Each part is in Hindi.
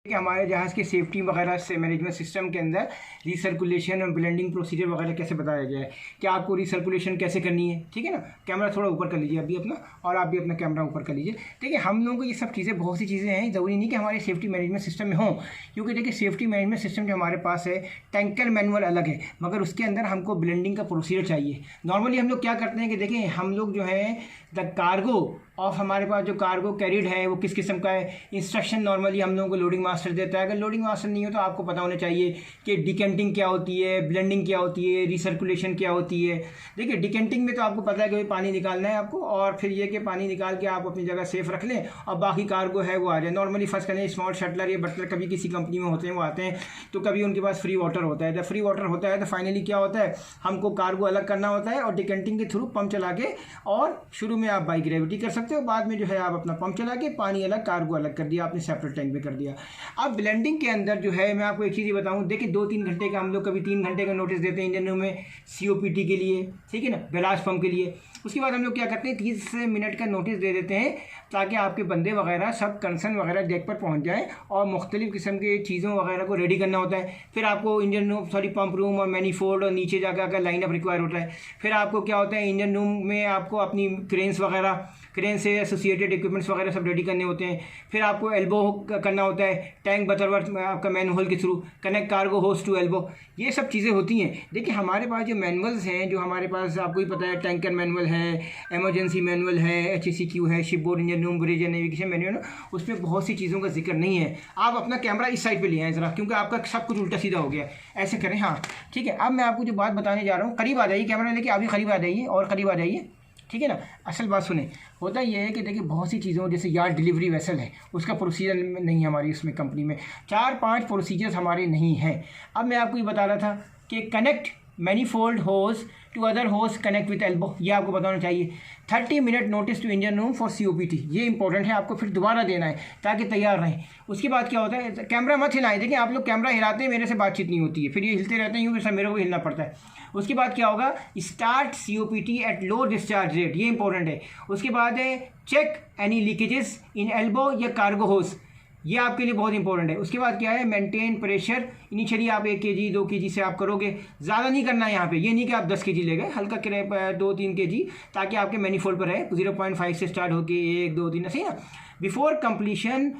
कि हमारे जहाज़ की सेफ्टी वगैरह से मैनेजमेंट सिस्टम के अंदर रीसर्कुलेशन और ब्लेंडिंग प्रोसीजर वगैरह कैसे बताया गया है कि आपको रीसर्कुलेशन कैसे करनी है। ठीक है ना, कैमरा थोड़ा ऊपर कर लीजिए अभी अपना, और आप भी अपना कैमरा ऊपर कर लीजिए। देखिए हम लोगों को ये सब चीज़ें, बहुत सी चीज़ें हैं, ज़रूरी नहीं कि हमारे सेफ्टी मैनेजमेंट सिस्टम में हों, क्योंकि देखिए सेफ्टी मैनेजमेंट सिस्टम जो हमारे पास है, टैंकर मैनुअल अलग है, मगर उसके अंदर हमको ब्लेंडिंग का प्रोसीजर चाहिए। नॉर्मली हम लोग क्या करते हैं कि देखिए हम लोग जो है द कार्गो ऑफ, हमारे पास जो कार्गो कैरिड है वो किस किस्म का है, इंस्ट्रक्शन नॉर्मली हम लोगों को लोडिंग मास्टर देता है। अगर लोडिंग मास्टर नहीं हो तो आपको पता होना चाहिए कि डिकेंटिंग क्या होती है, ब्लेंडिंग क्या होती है, रिसर्कुलेशन क्या होती है। देखिए डिकेंटिंग में तो आपको पता है कि पानी निकालना है आपको, और फिर ये कि पानी निकाल के आप अपनी जगह सेफ रख लें और बाकी कार्गो है वो आ जाए। नॉर्मली फर्स्ट करें स्मॉल शटलर या बटलर कभी किसी कंपनी में होते हैं, वो आते हैं तो कभी उनके पास फ्री वाटर होता है। जब फ्री वाटर होता है तो फाइनली क्या होता है, हमको कार्गो अलग करना होता है और डिकेंटिंग के थ्रू पंप चला के, और शुरू में आप बाई ग्रेविटी कर सकते हो, बाद में जो है आप अपना पंप चला के पानी अलग कार्गो अलग कर दिया, आपने सेपरेट टैंक में कर दिया। अब ब्लेंडिंग के अंदर जो है मैं आपको एक चीज़ बताऊं, देखिए 2-3 घंटे का हम लोग कभी 3 घंटे का नोटिस देते हैं इंजन रूम में COPT के लिए, ठीक है ना, बेलाज पंप के लिए। उसके बाद हम लोग क्या करते हैं 30 मिनट का नोटिस दे देते हैं ताकि आपके बंदे वगैरह सब कंसर्न वगैरह डेक पर पहुंच जाएं, और मुख्तलिफ़ किस्म के चीज़ों वगैरह को रेडी करना होता है। फिर आपको इंजन रूम, पंप रूम और मैनीफोल्ड और नीचे जाकर लाइनअप रिक्वायर होता है। फिर आपको क्या होता है, इंजन रूम में आपको अपनी क्रेन्स वगैरह, क्रेन से एसोसिएटेड इक्विपमेंट्स वगैरह सब रेडी करने होते हैं। फिर आपको एल्बो करना होता है, टैंक बटरवर्थ आपका मैनुअल के through, connect cargo hose to elbow, ये सब चीज़ें होती हैं। देखिए हमारे पास जो मैनुअल्स हैं, जो हमारे पास आपको ही पता है, टैंकर मैनुअल है, इमरजेंसी मैनुअल है, HACQ है, shipboard engine room bridge and navigation manual, उसमें बहुत सी चीज़ों का जिक्र नहीं है। आप अपना कैमरा इस साइड पे ले आएँ ज़रा, क्योंकि आपका सब कुछ उल्टा सीधा हो गया। ऐसे करें, हाँ ठीक है। अब मैं आपको जो बात बताने जा रहा हूँ, करीब आ जाइए, कैमरा लेके अभी करीब आ जाइए और करीब आ जाइए, ठीक है ना। असल बात सुने, होता ये है कि देखिए बहुत सी चीज़ों, जैसे यार्ड डिलीवरी वेसल है, उसका प्रोसीजर नहीं है हमारी उसमें कंपनी में, 4-5 प्रोसीजर्स हमारे नहीं हैं। अब मैं आपको ये बता रहा था कि connect manifold hose to other hose, connect with elbow, ये आपको बताना चाहिए। 30 minute notice to engine room for COPT, ये इंपॉर्टेंट है, आपको फिर दोबारा देना है ताकि तैयार रहें। उसके बाद क्या होता है, कैमरा मत हिलाएं। देखिए आप लोग कैमरा हिलाते हैं, मेरे से बातचीत नहीं होती है, फिर ये हिलते रहते हैं, यूँ फिर मेरे को हिलना पड़ता है। उसके बाद क्या होगा, start COPT at low discharge rate, ये इंपॉर्टेंट है। उसके बाद है चेक एनी लीकेजेस इन एल्बो या कार्गो होज, ये आपके लिए बहुत इंपॉर्टेंट है। उसके बाद क्या है, मेंटेन प्रेशर, इनिशियली आप 1 kg 2 kg से आप करोगे, ज़्यादा नहीं करना है यहाँ पे, ये नहीं कि आप 10 kg ले गए, हल्का 2-3 kg, ताकि आपके मैनीफोल्ड पर रहे। 0.5 से स्टार्ट होके 1 2 3, सही ना। बिफोर कंप्लीशन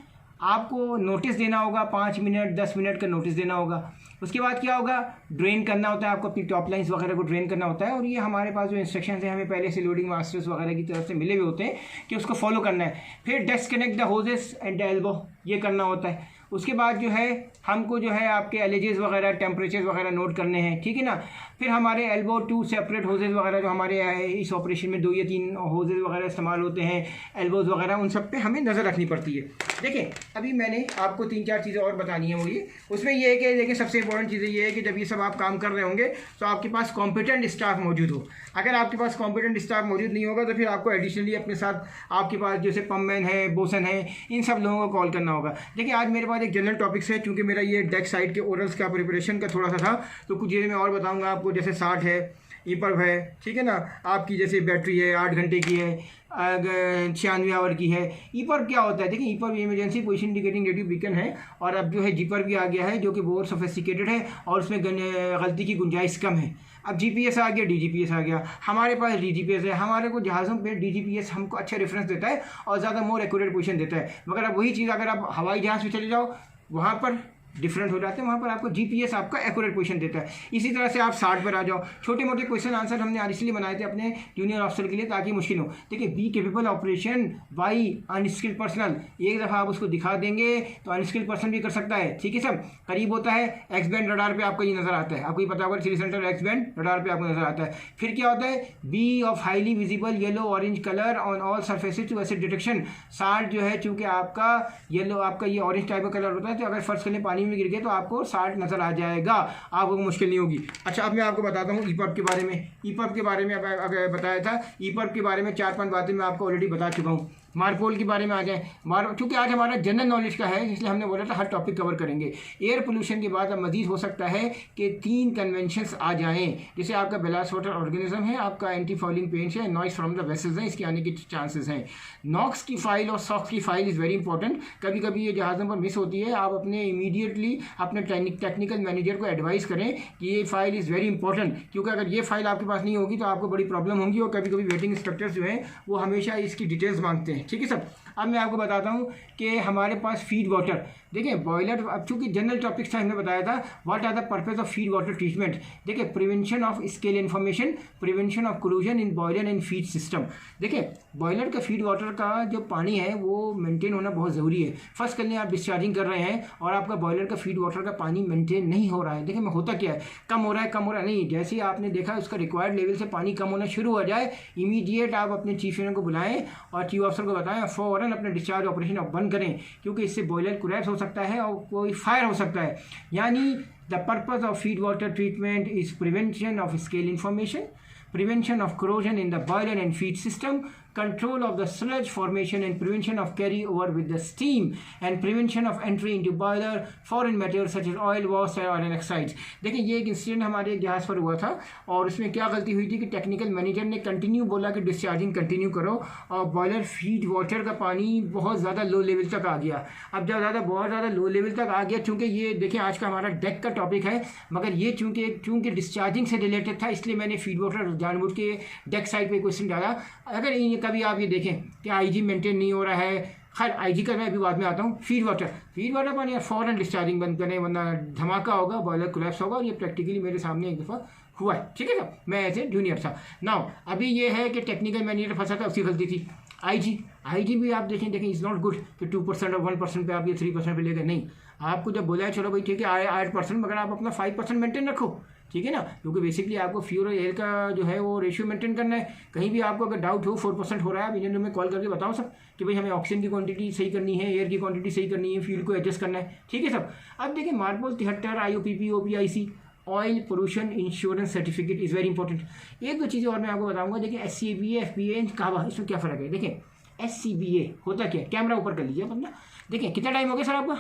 आपको नोटिस देना होगा, 5 मिनट 10 मिनट का नोटिस देना होगा। उसके बाद क्या होगा, ड्रेन करना होता है, आपको अपनी टॉप लाइन्स वगैरह को ड्रेन करना होता है, और ये हमारे पास जो इंस्ट्रक्शंस हैं हमें पहले से लोडिंग मास्टर्स वगैरह की तरफ से मिले हुए होते हैं कि उसको फॉलो करना है। फिर disconnect the hoses and elbow, ये करना होता है। उसके बाद जो है हमको जो है आपके एलएजेस वगैरह, टेम्परेचर वगैरह नोट करने हैं, ठीक है ना। फिर हमारे एल्बो 2 सेपरेट होजेस वगैरह जो हमारे इस ऑपरेशन में 2 या 3 होजेस वगैरह इस्तेमाल होते हैं, एल्बोज वगैरह, उन सब पे हमें नज़र रखनी पड़ती है। देखिए अभी मैंने आपको 3-4 चीज़ें और बतानी है, वो ये उसमें ये है कि देखिए सबसे इंपॉर्टेंट चीज़ें ये है कि जब ये सब आप काम कर रहे होंगे तो आपके पास कॉम्पिटेंट स्टाफ मौजूद हो। अगर आपके पास कॉम्पिटेंट स्टाफ मौजूद नहीं होगा तो फिर आपको एडिशनली अपने साथ आपके पास जैसे पम्पमैन है, बोसन है, इन सब लोगों को कॉल करना होगा। देखिए आज मेरे पास एक जनरल टॉपिक्स है, क्योंकि मेरा ये डेक साइड के ओरल्स का प्रिपरेशन का थोड़ा सा था, तो कुछ चीज़ें मैं और बताऊँगा आपको, जैसे 60 है, ईपर्व है, ठीक है ना, आपकी जैसे बैटरी है 8 घंटे की है, 96 आवर की है। ईपर्व क्या होता है, देखिए EPIRB emergency position indicating radio beacon है, और अब जो है जीपर भी आ गया है जो कि बहुत सोफिस्टिकेटेड है और उसमें गलती की गुंजाइश कम है। अब GPS आ गया, DGPS आ गया, हमारे पास DGPS है। हमारे को जहाज़ों पे DGPS हमको अच्छा रेफरेंस देता है और ज़्यादा मोर एक्यूरेट पोजीशन देता है, मगर अब वही चीज़ अगर आप हवाई जहाज़ में चले जाओ, वहाँ पर डिफरेंट हो जाते हैं, वहाँ पर आपको GPS आपका एक्यूरेट पोजीशन देता है। इसी तरह से आप 60 पर आ जाओ। छोटे मोटे क्वेश्चन आंसर हमने आज इसलिए बनाए थे अपने जूनियर ऑफिसर के लिए ताकि मुश्किल हो। देखिए be capable operation by unskilled personal, एक दफ़ा आप उसको दिखा देंगे तो अनस्किल्ड पर्सन भी कर सकता है, ठीक है सब। करीब होता है एक्स बैंड रडार पे आपको ये नज़र आता है, आपको ये पता होगा 3 सेंटर एक्स बैंड रडार पे आपको नज़र आता है। फिर क्या होता है, be of highly visible yellow orange colour on all surfaces to acid detection. 60 जो है चूँकि आपका येलो, आपका ये ऑरेंज टाइप का कलर होता है, तो अगर फर्स्ट करने पानी में गिर गए तो आपको 60 नज़र आ जाएगा, आपको मुश्किल नहीं होगी। अच्छा अब मैं आपको बताता हूँ ईपर्व के बारे में। ईपर्व के बारे में अगर बताया था, ईपर्व के बारे में 4-5 बातें मैं आपको ऑलरेडी बता चुका हूँ। मार्पोल के बारे में आ जाए। क्योंकि आज हमारा जनरल नॉलेज का है, इसलिए हमने बोला था हर टॉपिक कवर करेंगे। एयर पोल्यूशन के बाद अब मजीद हो सकता है कि 3 कन्वेंशंस आ जाएँ, जैसे आपका बैलास्ट वाटर ऑर्गेनिज्म है, आपका एंटी फाउलिंग पेंट्स है, नॉइस फ्रॉम द वेसल्स हैं, इसके आने के चांसेस हैं। नॉक्स की फाइल और सॉक्स की फाइल इज़ वेरी इंपॉर्टेंट। कभी कभी ये जहाज़ों पर मिस होती है, आप अपने इमीडिएटली अपने टेक्निकल मैनेजर को एडवाइस करें कि ये फाइल इज़ वेरी इंपॉर्टेंट, क्योंकि अगर ये फाइल आपके पास नहीं होगी तो आपको बड़ी प्रॉब्लम होगी। और कभी कभी वेटिंग इंस्ट्रक्टर्स जो हैं वो हमेशा इसकी डिटेल्स मांगते हैं। ठीक है सब। अब मैं आपको बताता हूँ कि हमारे पास फीड वाटर, देखिए बॉयलर, अब चूँकि जनरल टॉपिक्स था, हमने बताया था what are the purpose of feed water treatment. देखिए prevention of scale information, prevention of corrosion in boiler and feed system. देखिए बॉयलर का फीड वाटर का जो पानी है वो मेंटेन होना बहुत ज़रूरी है। फर्स्ट करने आप डिस्चार्जिंग कर रहे हैं और आपका बॉयलर का फीड वाटर का पानी मेंटेन नहीं हो रहा है। देखिए होता क्या है, कम हो रहा है नहीं, जैसे ही आपने देखा उसका रिक्वायर्ड लेवल से पानी कम होना शुरू हो जाए, इमीडिएट आप अपने चीफ इंजीनियर को बुलाएं और चीफ ऑफिसर को बताएं, फ़ौरन अपना डिस्चार्ज ऑपरेशन आप बंद करें, क्योंकि इससे बॉयलर कोलैप्स हो सकता है और कोई फायर हो सकता है। यानी the purpose of feed water treatment is prevention of scale information, prevention of corrosion in the boiler and feed system, control of the sludge formation and prevention of carry over with the steam, and prevention of entry into boiler foreign materials such as oil, wash or oil oxides। देखिए ये एक इंसिडेंट हमारे जहाज़ पर हुआ था और उसमें क्या गलती हुई थी कि टेक्निकल मैनेजर ने कंटिन्यू बोला कि डिस्चार्जिंग कंटिन्यू करो और बॉयलर फीड वाटर का पानी बहुत ज़्यादा लो लेवल तक आ गया। अब जब बहुत ज़्यादा लो लेवल तक आ गया, चूँकि ये देखिए आज का हमारा डेक का टॉपिक है, मगर ये चूँकि डिस्चार्जिंग से रिलेटेड था, इसलिए मैंने फीड वाटर जानबूझ के डेक साइड पे क्वेश्चन डाला। अगर कभी आप ये देखें कि आईजी मेंटेन नहीं हो रहा है, खैर आईजी का मैं अभी बाद में आता हूँ। फीड वाटर पानी फ़ौरन डिस्चार्जिंग बंद करें, वरना धमाका होगा, बॉयलर कोलैप्स होगा। और ये प्रैक्टिकली मेरे सामने एक दफ़ा हुआ है। ठीक है ना, मैं ऐसे जूनियर था। नाउ अभी ये है कि टेक्निकल मैनेजर फंसा था, उसकी गलती थी। आईजी भी आप देखें इज़ नॉट गुड कि 2% और 1% पे आप ये 3% पे ले गए। नहीं, आपको जब बोला है चलो भाई ठीक है 8%, मगर आप अपना 5% मेंटेन रखो। ठीक है ना, क्योंकि बेसिकली आपको फ्यूल और एयर का जो है वो रेशियो मेंटेन करना है। कहीं भी आपको अगर डाउट हो 4% हो रहा है, आप इंजन रूम में कॉल करके बताओ सब कि भाई हमें ऑक्सीजन की क्वांटिटी सही करनी है, एयर की क्वांटिटी सही करनी है, फ्यूल को एडजस्ट करना है। ठीक है सब। अब देखिए MARPOL 73 IOPP OPIC oil pollution insurance certificate is very important. एक दो चीज़ें और मैं आपको बताऊँगा। देखिए SCBA FBA एंड काबा, इसमें क्या फ़र्क है। देखिए SCBA होता क्या है, कैमरा ऊपर कर लीजिए अपना। देखिए कितना टाइम हो गया सर आपका?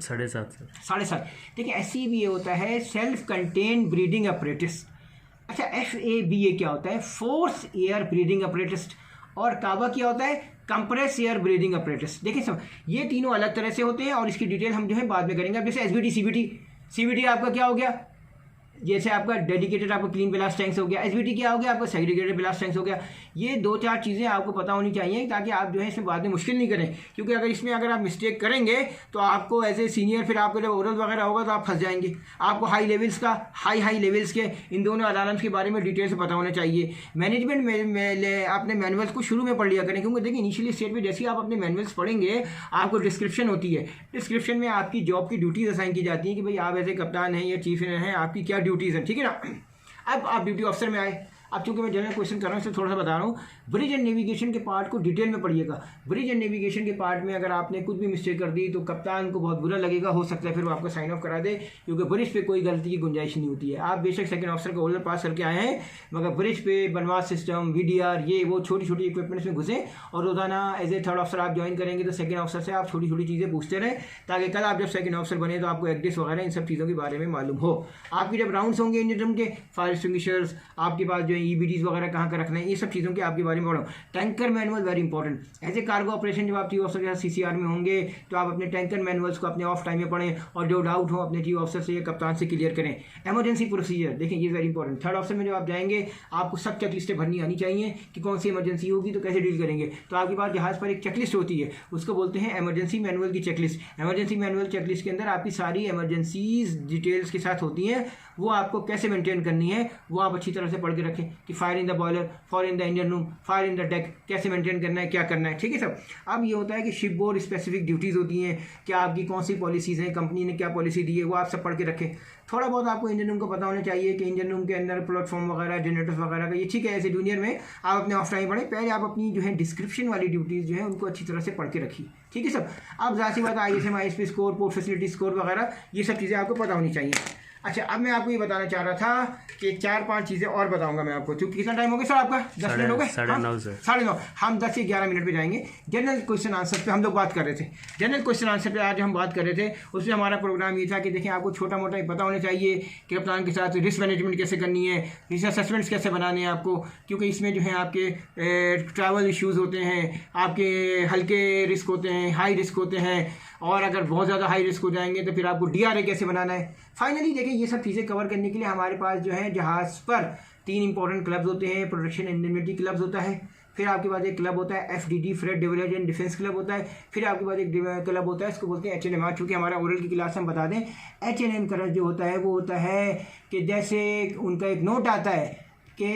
7:30। देखिए SCBA होता है सेल्फ कंटेन्ड ब्रीडिंग अपरेटिस। अच्छा FABA क्या होता है, फोर्स एयर ब्रीदिंग अपरेटिस। और काबा क्या होता है, कंप्रेस एयर ब्रीदिंग अपरेटिस। देखिए सब ये तीनों अलग तरह से होते हैं और इसकी डिटेल हम जो है बाद में करेंगे। अब जैसे SBT CBT आपका क्या हो गया, जैसे आपका डेडिकेटेड आपका क्लीन ब्लास्ट टैंक्स हो गया, SBT क्या हो गया आपका सेग्रीगेटेड ब्लास्ट टैंक्स हो गया। ये 2-4 चीज़ें आपको पता होनी चाहिए ताकि आप जो है इसमें बाद में मुश्किल नहीं करें, क्योंकि अगर आप मिस्टेक करेंगे तो आपको एज ए सीनियर फिर आपको जब ओरल वगैरह होगा तो आप फंस जाएंगे। आपको हाई लेवल्स के इन दोनों अलार्म्स के बारे में डिटेल से पता होना चाहिए। मैनेजमेंट में अपने मैनुअल्स को शुरू में पढ़ लिया करें, क्योंकि देखिए इनिशियली स्टेज में जैसे ही आप अपने मैनुअल्स पढ़ेंगे आपको डिस्क्रिप्शन होती है। डिस्क्रिप्शन में आपकी जॉब की ड्यूटीज़ असाइन की जाती हैं कि भाई आप ऐसे कप्तान हैं या चीफ इंजीनियर हैं, आपकी क्या ड्यूटीज़ हैं। ठीक है ना। अब आप ड्यूटी ऑफिसर में आए। अब चूँकि मैं जनरल क्वेश्चन कर रहा हूँ इसलिए थोड़ा सा बता रहा हूँ। ब्रिज एंड नेविगेशन के पार्ट को डिटेल में पढ़िएगा। ब्रिज एंड नेविगेशन के पार्ट में अगर आपने कुछ भी मिस्टेक कर दी तो कप्तान को बहुत बुरा लगेगा, हो सकता है फिर वो आपको साइन ऑफ करा दे, क्योंकि ब्रिज पे कोई गलती की गुंजाइश नहीं होती है। आप बेशक सेकंड ऑफिसर का होल्डर पास करके आए हैं, मगर ब्रिज पे बनवास सिस्टम, VDR, ये वो छोटी छोटी इक्विपमेंट्स में घुसे और रोजाना एज ए थर्ड ऑफिसर आप ज्वाइन करेंगे तो सेकंड ऑफिसर से आप छोटी छोटी चीज़ें पूछते रहें, ताकि कल आप जब सेकंड ऑफिसर बने तो आपको एग्जिस्ट वगैरह इन सब चीज़ों के बारे में मालूम हो। आपकी जब राउंड्स होंगे इंजन रूम के, फायर एक्सटिंग्विशर्स, आपके पास जो है EBDs वगैरह कहाँ का रखना है, ये सब चीज़ों के आपके बारे में पढ़ो। Tanker manual very important. As a cargo operation जब आप चीफ ऑफिसर के साथ CCR में होंगे तो आप अपने टैंकर मैनुअल्स को अपने ऑफ टाइम में पढ़ें और जो डाउट हो अपने चीफ ऑफिसर से या कप्तान से क्लियर करें। इमरजेंसी प्रोसीजर देखिए ये वेरी इंपॉर्टेंट। थर्ड ऑफिसर में जब आप जाएंगे आपको सब चेकलिस्टें भरनी आनी चाहिए कि कौन सी इमरजेंसी होगी तो कैसे डील करेंगे। तो आपके पास जहाज़ पर एक चेकलिस्ट होती है, उसको बोलते हैं इमरजेंसी मैनुअल की चेकलिस्ट। इमरजेंसी मैनुअल चेकलिस्ट के अंदर आपकी सारी इमरजेंसीज डिटेल्स के साथ होती हैं, वो आपको कैसे मेंटेन करनी है वो आप अच्छी तरह से पढ़ के रखें कि fire in the boiler, fire in the engine room, fire in the deck कैसे मेंटेन करना है, क्या करना है। ठीक है सब। अब ये होता है कि शिप बोर्ड स्पेसिफिक ड्यूटीज़ होती हैं, क्या आपकी कौन सी पॉलिसीज़ हैं, कंपनी ने क्या पॉलिसी दी है, वो आप सब पढ़ के रखें। थोड़ा बहुत आपको इंजन रूम को पता होना चाहिए कि इंजन रूम के अंदर प्लेटफॉर्म वगैरह, जनरेटर्स वगैरह का, ये ठीक है। ऐसे जूनियर में आप अपने ऑफ टाइम पढ़ें, पहले आप अपनी जो है डिस्क्रिप्शन वाली ड्यूटीज़ जो है उनको अच्छी तरह से पढ़ के रखिए। ठीक है सब। अब ज़ाहिर सी बात ISM ISP score, port facility score वगैरह ये सब चीज़ें आपको पता होनी चाहिए। अच्छा, अब मैं आपको ये बताना चाह रहा था कि 4-5 चीज़ें और बताऊंगा मैं आपको, क्योंकि कितना टाइम हो गया सर आपका? 10 मिनट हो गए? 9:30 हम 10 से 11 मिनट पे जाएंगे। जनरल क्वेश्चन आंसर पे हम लोग बात कर रहे थे। जनरल क्वेश्चन आंसर पे आज हम बात कर रहे थे। उसमें हमारा प्रोग्राम ये था कि देखिए, आपको छोटा मोटा ही पता होना चाहिए कि कप्तान के साथ रिस्क मैनेजमेंट कैसे करनी है, रिस्क असेसमेंट्स कैसे बनाने हैं आपको, क्योंकि इसमें जो है आपके ट्रैवल इश्यूज़ होते हैं, आपके हल्के रिस्क होते हैं, हाई रिस्क होते हैं, और अगर बहुत ज़्यादा हाई रिस्क हो जाएंगे तो फिर आपको DRA कैसे बनाना है। फाइनली देखिए, ये सब चीज़ें कवर करने के लिए हमारे पास जो है जहाज़ पर 3 इंपॉर्टेंट क्लब्स होते हैं। प्रोटेक्शन एंड इंडेमनिटी क्लब्स होता है, फिर आपके पास एक क्लब होता है FDD, freight demurrage and defence club होता है, फिर आपके पास एक क्लब होता है, इसको बोलते हैं HNM। चूँकि हमारा ओरल की क्लास हम बता दें, HNM का जो होता है वो होता है कि जैसे उनका एक नोट आता है कि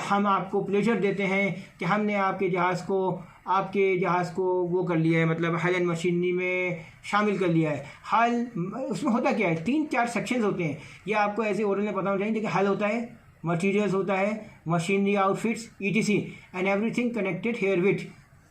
हम आपको प्लेजर देते हैं कि हमने आपके जहाज़ को वो कर लिया है, मतलब हल एंड मशीनरी में शामिल कर लिया है। हल उसमें होता क्या है, 3-4 सेक्शंस होते हैं। ये आपको ऐसे ओरल में पता होना चाहिए कि हल होता है, मटीरियल्स होता है, machinery outfits ETC and everything connected here with.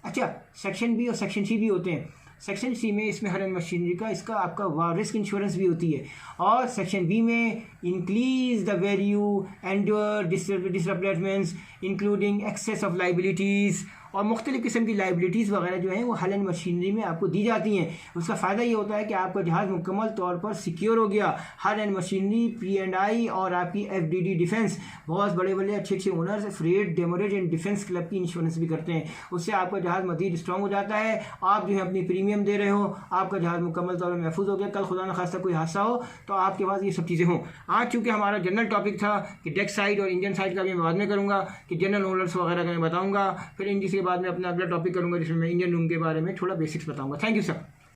अच्छा, सेक्शन B और सेक्शन C भी होते हैं। सेक्शन C में इसमें हर एंड मशीनरी का इसका आपका रिस्क इंश्योरेंस भी होती है, और सेक्शन B में increase the value endure displacements including excess of liabilities, और मुख्तलिफ़ किस्म की लाइबिलिटीज़ वगैरह जो हैं वो हल एंड मशीनरी में आपको दी जाती हैं। उसका फ़ायदा ये होता है कि आपका जहाज़ मुकम्मल तौर पर सिक्योर हो गया। हल एंड मशीनरी, P&I और आपकी FDD डिफेंस, बहुत बड़े बड़े अच्छे owners freight demurrage and defence club की इंश्योरेंस भी करते हैं। उससे आपका जहाज़ मज़ीद स्ट्रॉन्ग हो जाता है। आप जो है अपनी प्रीमियम दे रहे हो, आपका जहाज़ मुकम्मल तौर पर महफूज हो गया। कल खुदा न खास्ता कोई हादसा हो तो आपके पास ये सब चीज़ें हों। आज चूँकि हमारा जनरल टॉपिक था कि डेक साइड और इंजन साइड का भी मैं बाद में करूँगा, कि जनरल ओनर्स वगैरह का मैं बताऊँगा, फिर इन जिसके बाद में अपना अगला टॉपिक करूँगा जिसमें मैं इंजन रूम के बारे में थोड़ा बेसिक्स बताऊँगा। Thank you sir.